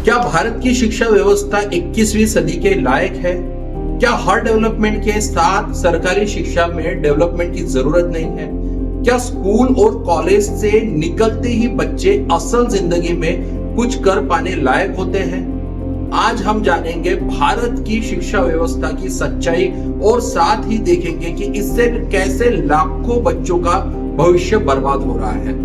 क्या भारत की शिक्षा व्यवस्था 21वीं सदी के लायक है? क्या हर डेवलपमेंट के साथ सरकारी शिक्षा में डेवलपमेंट की जरूरत नहीं है? क्या स्कूल और कॉलेज से निकलते ही बच्चे असल जिंदगी में कुछ कर पाने लायक होते हैं? आज हम जानेंगे भारत की शिक्षा व्यवस्था की सच्चाई और साथ ही देखेंगे कि इससे कैसे लाखों बच्चों का भविष्य बर्बाद हो रहा है।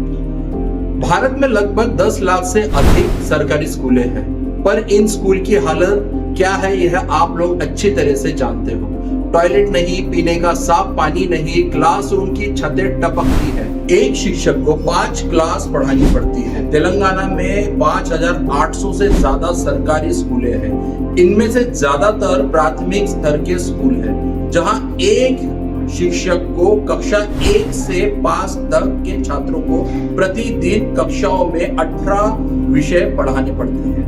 भारत में लगभग 10 लाख से अधिक सरकारी स्कूलें हैं, पर इन स्कूल की हालत क्या है यह आप लोग अच्छी तरह से जानते हो। टॉयलेट नहीं, पीने का साफ पानी नहीं, क्लासरूम की छतें टपकती है। एक शिक्षक को 5 क्लास पढ़ानी पड़ती है। तेलंगाना में 5800 से ज्यादा सरकारी स्कूलें हैं। इनमें से ज्यादातर प्राथमिक स्तर के स्कूल हैं, जहां एक शिक्षक को कक्षा 1 से 5 तक के छात्रों को प्रतिदिन कक्षाओं में 18 विषय पढ़ाने पड़ते हैं।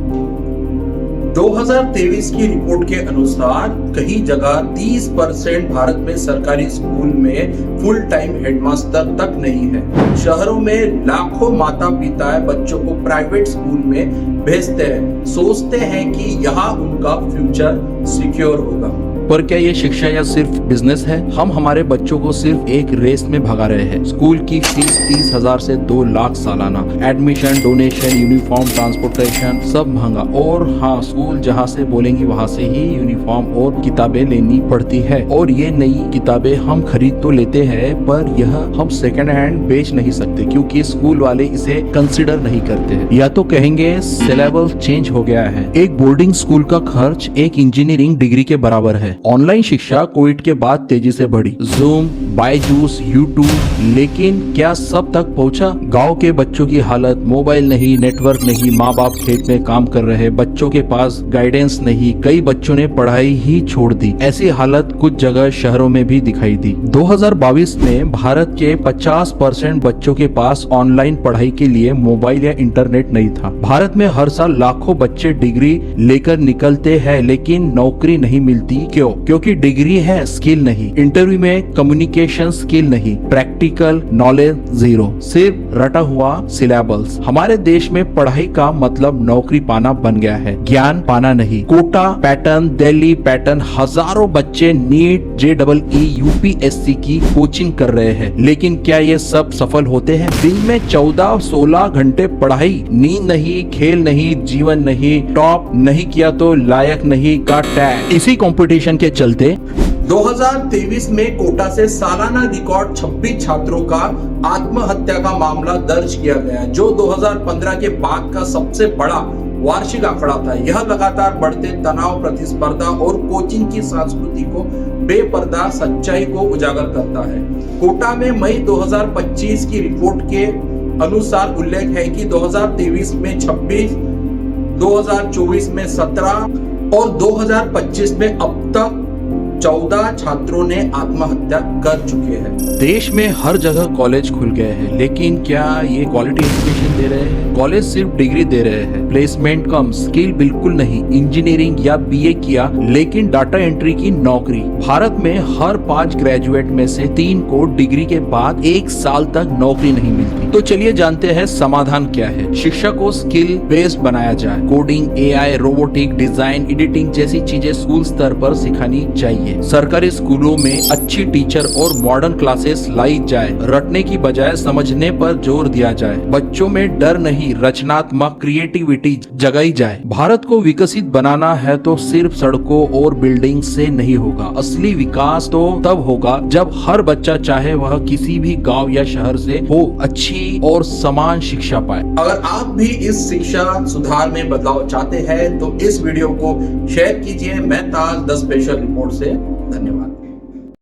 2023 की रिपोर्ट के अनुसार कई जगह 30% भारत में सरकारी स्कूल में फुल टाइम हेडमास्टर तक नहीं है। शहरों में लाखों माता पिता बच्चों को प्राइवेट स्कूल में भेजते हैं, सोचते हैं कि यहाँ उनका फ्यूचर सिक्योर होगा। पर क्या ये शिक्षा या सिर्फ बिजनेस है? हम हमारे बच्चों को सिर्फ एक रेस में भगा रहे हैं। स्कूल की फीस 30,000 से 2 लाख सालाना, एडमिशन, डोनेशन, यूनिफॉर्म, ट्रांसपोर्टेशन सब महंगा। और हाँ, स्कूल जहाँ से बोलेंगे वहाँ से ही यूनिफॉर्म और किताबें लेनी पड़ती है। और ये नई किताबें हम खरीद तो लेते हैं, पर यह हम सेकंड हैंड बेच नहीं सकते, क्योंकि स्कूल वाले इसे कंसिडर नहीं करते हैं। या तो कहेंगे सिलेबस चेंज हो गया है। एक बोर्डिंग स्कूल का खर्च एक इंजीनियरिंग डिग्री के बराबर है। ऑनलाइन शिक्षा कोविड के बाद तेजी से बढ़ी, जूम, बायजूस, यूट्यूब, लेकिन क्या सब तक पहुंचा? गांव के बच्चों की हालत, मोबाइल नहीं, नेटवर्क नहीं, माँ बाप खेत में काम कर रहे, बच्चों के पास गाइडेंस नहीं, कई बच्चों ने पढ़ाई ही छोड़ दी। ऐसी हालत कुछ जगह शहरों में भी दिखाई दी। 2022 में भारत के 50% बच्चों के पास ऑनलाइन पढ़ाई के लिए मोबाइल या इंटरनेट नहीं था। भारत में हर साल लाखों बच्चे डिग्री लेकर निकलते हैं, लेकिन नौकरी नहीं मिलती। क्यों? क्योंकि डिग्री है, स्किल नहीं। इंटरव्यू में कम्युनिकेशन स्किल नहीं, प्रैक्टिकल नॉलेज जीरो, सिर्फ रटा हुआ सिलेबस। हमारे देश में पढ़ाई का मतलब नौकरी पाना बन गया है, ज्ञान पाना नहीं। कोटा पैटर्न, दिल्ली पैटर्न, हजारों बच्चे नीट, JEE, UPSC की कोचिंग कर रहे हैं, लेकिन क्या ये सब सफल होते हैं? दिन में 14-16 घंटे पढ़ाई, नींद नहीं, खेल नहीं, जीवन नहीं, टॉप नहीं किया तो लायक नहीं का टैग। इसी कंपटीशन के चलते 2023 में कोटा से सालाना रिकॉर्ड 26 छात्रों का आत्महत्या का मामला दर्ज किया गया, जो 2015 के बाद का सबसे बड़ा वार्षिक आंकड़ा था। यह लगातार बढ़ते तनाव, प्रतिस्पर्धा और कोचिंग की संस्कृति को बेपर्दा सच्चाई को उजागर करता है। कोटा में मई 2025 की रिपोर्ट के अनुसार उल्लेख है कि 2023 में 26, 2024 में 17 और 2025 में अब तक 14 छात्रों ने आत्महत्या कर चुके हैं। देश में हर जगह कॉलेज खुल गए हैं, लेकिन क्या ये क्वालिटी एजुकेशन दे रहे हैं? कॉलेज सिर्फ डिग्री दे रहे हैं, प्लेसमेंट कम, स्किल बिल्कुल नहीं। इंजीनियरिंग या BA किया, लेकिन डाटा एंट्री की नौकरी। भारत में हर 5 ग्रेजुएट में से 3 को डिग्री के बाद 1 साल तक नौकरी नहीं मिलती। तो चलिए जानते हैं समाधान क्या है। शिक्षा को स्किल बेस्ड बनाया जाए। Coding, AI, robotic, design, editing जैसी चीजें स्कूल स्तर पर सिखानी चाहिए। सरकारी स्कूलों में अच्छी टीचर और मॉडर्न क्लासेस लाई जाए। रटने की बजाय समझने पर जोर दिया जाए। बच्चों में डर नहीं, रचनात्मक क्रिएटिविटी जगाई जाए। भारत को विकसित बनाना है तो सिर्फ सड़कों और बिल्डिंग से नहीं होगा। असली विकास तो तब होगा जब हर बच्चा, चाहे वह किसी भी गांव या शहर से हो, अच्छी और समान शिक्षा पाए। अगर आप भी इस शिक्षा सुधार में बदलाव चाहते हैं तो इस वीडियो को शेयर कीजिए। मैं ताज द स्पेशल रिपोर्ट से धन्यवाद।